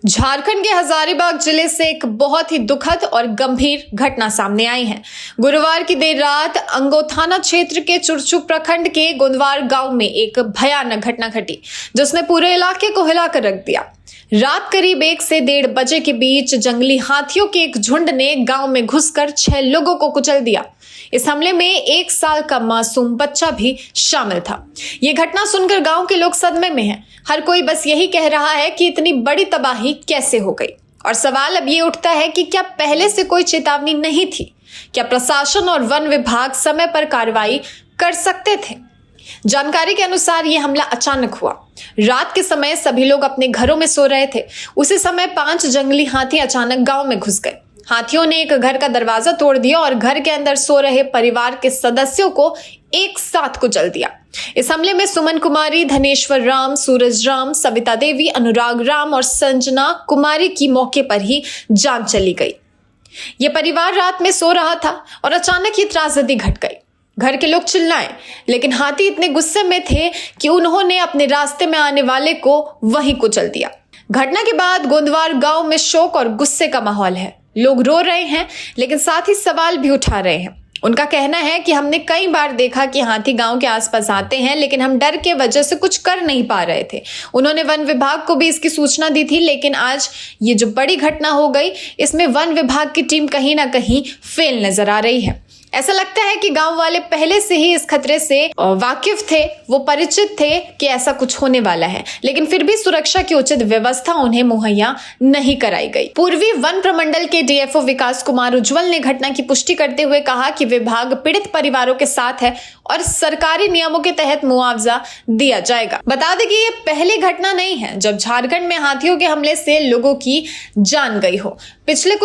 झारखंड के हजारीबाग जिले से एक बहुत ही दुखद और गंभीर घटना सामने आई है। गुरुवार की देर रात अंगो थाना क्षेत्र के चुरचुक प्रखंड के गोंदवार गांव में एक भयानक घटना घटी, जिसने पूरे इलाके को हिलाकर रख दिया। रात करीब 1 से 1:30 बजे के बीच जंगली हाथियों के एक झुंड ने गांव में घुसकर 6 लोगों को कुचल दिया। इस हमले में 1 साल का मासूम बच्चा भी शामिल था। ये घटना सुनकर गांव के लोग सदमे में हैं। हर कोई बस यही कह रहा है कि इतनी बड़ी तबाही कैसे हो गई। और सवाल अब ये उठता है कि क्या पहले से कोई चेतावनी नहीं थी? क्या प्रशासन और वन विभाग समय पर कार्रवाई कर सकते थे? जानकारी के अनुसार यह हमला अचानक हुआ। रात के समय सभी लोग अपने घरों में सो रहे थे। उसी समय 5 जंगली हाथी अचानक गांव में घुस गए। हाथियों ने एक घर का दरवाजा तोड़ दिया और घर के अंदर सो रहे परिवार के सदस्यों को एक साथ कुचल दिया। इस हमले में सुमन कुमारी, धनेश्वर राम, सूरज राम, सविता देवी, अनुराग राम और संजना कुमारी की मौके पर ही जान चली गई। यह परिवार रात में सो रहा था और अचानक ये त्रासदी घट गई। घर के लोग चिल्लाए, लेकिन हाथी इतने गुस्से में थे कि उन्होंने अपने रास्ते में आने वाले को वहीं कुचल दिया। घटना के बाद गोंदवार गांव में शोक और गुस्से का माहौल है। लोग रो रहे हैं, लेकिन साथ ही सवाल भी उठा रहे हैं। उनका कहना है कि हमने कई बार देखा कि हाथी गांव के आसपास आते हैं, लेकिन हम डर के वजह से कुछ कर नहीं पा रहे थे। उन्होंने वन विभाग को भी इसकी सूचना दी थी, लेकिन आज ये जो बड़ी घटना हो गई, इसमें वन विभाग की टीम कहीं ना कहीं फेल नजर आ रही है। ऐसा लगता है कि गांव वाले पहले से ही इस खतरे से वाकिफ थे, वो परिचित थे कि ऐसा कुछ होने वाला है, लेकिन फिर भी सुरक्षा की उचित व्यवस्था उन्हें मुहैया नहीं कराई गई। पूर्वी वन प्रमंडल के डीएफओ विकास कुमार उज्जवल ने घटना की पुष्टि करते हुए कहा कि विभाग पीड़ित परिवारों के साथ है और सरकारी नियमों के तहत मुआवजा दिया जाएगा। बता दें कि ये पहली घटना नहीं है जब झारखंड में हाथियों के हमले से लोगों की जान गई हो। पिछले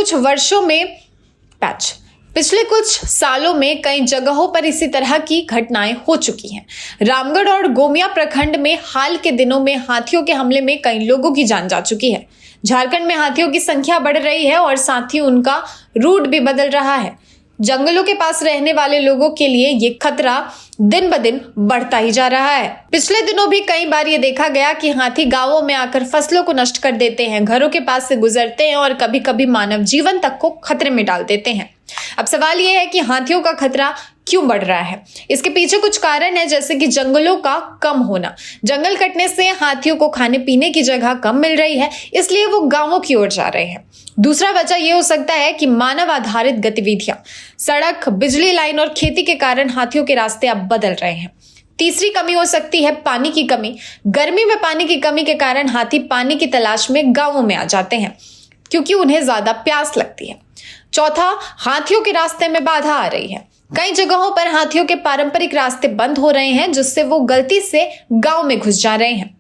कुछ सालों में कई जगहों पर इसी तरह की घटनाएं हो चुकी हैं। रामगढ़ और गोमिया प्रखंड में हाल के दिनों में हाथियों के हमले में कई लोगों की जान जा चुकी है। झारखंड में हाथियों की संख्या बढ़ रही है और साथ ही उनका रूट भी बदल रहा है। जंगलों के पास रहने वाले लोगों के लिए ये खतरा दिन ब दिन बढ़ता ही जा रहा है। पिछले दिनों भी कई बार ये देखा गया कि हाथी गांवों में आकर फसलों को नष्ट कर देते हैं, घरों के पास से गुजरते हैं और कभी कभी मानव जीवन तक को खतरे में डाल देते हैं। अब सवाल यह है कि हाथियों का खतरा क्यों बढ़ रहा है? इसके पीछे कुछ कारण है, जैसे कि जंगलों का कम होना। जंगल कटने से हाथियों को खाने पीने की जगह कम मिल रही है, इसलिए वो गांवों की ओर जा रहे हैं। दूसरा वजह यह हो सकता है कि मानव आधारित गतिविधियां, सड़क, बिजली लाइन और खेती के कारण हाथियों के रास्ते अब बदल रहे हैं। तीसरी कमी हो सकती है पानी की कमी। गर्मी में पानी की कमी के कारण हाथी पानी की तलाश में गांवों में आ जाते हैं, क्योंकि उन्हें ज्यादा प्यास लगती है। चौथा, हाथियों के रास्ते में बाधा आ रही है। कई जगहों पर हाथियों के पारंपरिक रास्ते बंद हो रहे हैं, जिससे वो गलती से गांव में घुस जा रहे हैं।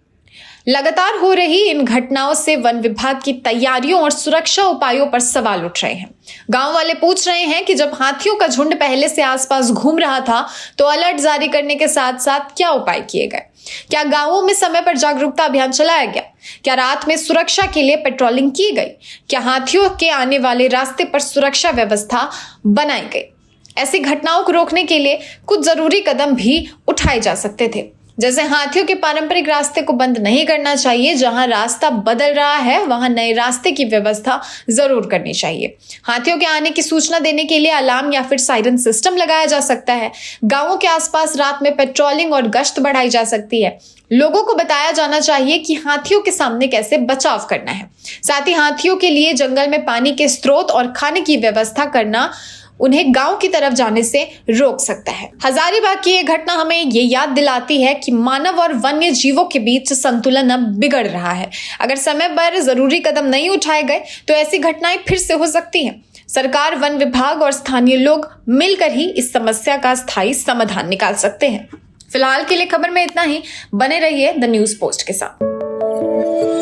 लगातार हो रही इन घटनाओं से वन विभाग की तैयारियों और सुरक्षा उपायों पर सवाल उठ रहे हैं। गांव वाले पूछ रहे हैं कि जब हाथियों का झुंड पहले से आसपास घूम रहा था, तो अलर्ट जारी करने के साथ साथ क्या उपाय किए गए? क्या गांवों में समय पर जागरूकता अभियान चलाया गया? क्या रात में सुरक्षा के लिए पेट्रोलिंग की गई? क्या हाथियों के आने वाले रास्ते पर सुरक्षा व्यवस्था बनाई गई? ऐसी घटनाओं को रोकने के लिए कुछ जरूरी कदम भी उठाए जा सकते थे, जैसे हाथियों के पारंपरिक रास्ते को बंद नहीं करना चाहिए। जहां रास्ता बदल रहा है, वहां नए रास्ते की व्यवस्था जरूर करनी चाहिए। हाथियों के आने की सूचना देने के लिए अलार्म या फिर सायरन सिस्टम लगाया जा सकता है। गांवों के आसपास रात में पेट्रोलिंग और गश्त बढ़ाई जा सकती है। लोगों को बताया जाना चाहिए कि हाथियों के सामने कैसे बचाव करना है। साथ ही हाथियों के लिए जंगल में पानी के स्रोत और खाने की व्यवस्था करना उन्हें गांव की तरफ जाने से रोक सकता है। हजारीबाग की यह घटना हमें ये याद दिलाती है कि मानव और वन्य जीवों के बीच संतुलन अब बिगड़ रहा है। अगर समय पर जरूरी कदम नहीं उठाए गए तो ऐसी घटनाएं फिर से हो सकती हैं। सरकार, वन विभाग और स्थानीय लोग मिलकर ही इस समस्या का स्थायी समाधान निकाल सकते हैं। फिलहाल के लिए खबर में इतना ही। बने रहिए द न्यूज़ पोस्ट के साथ।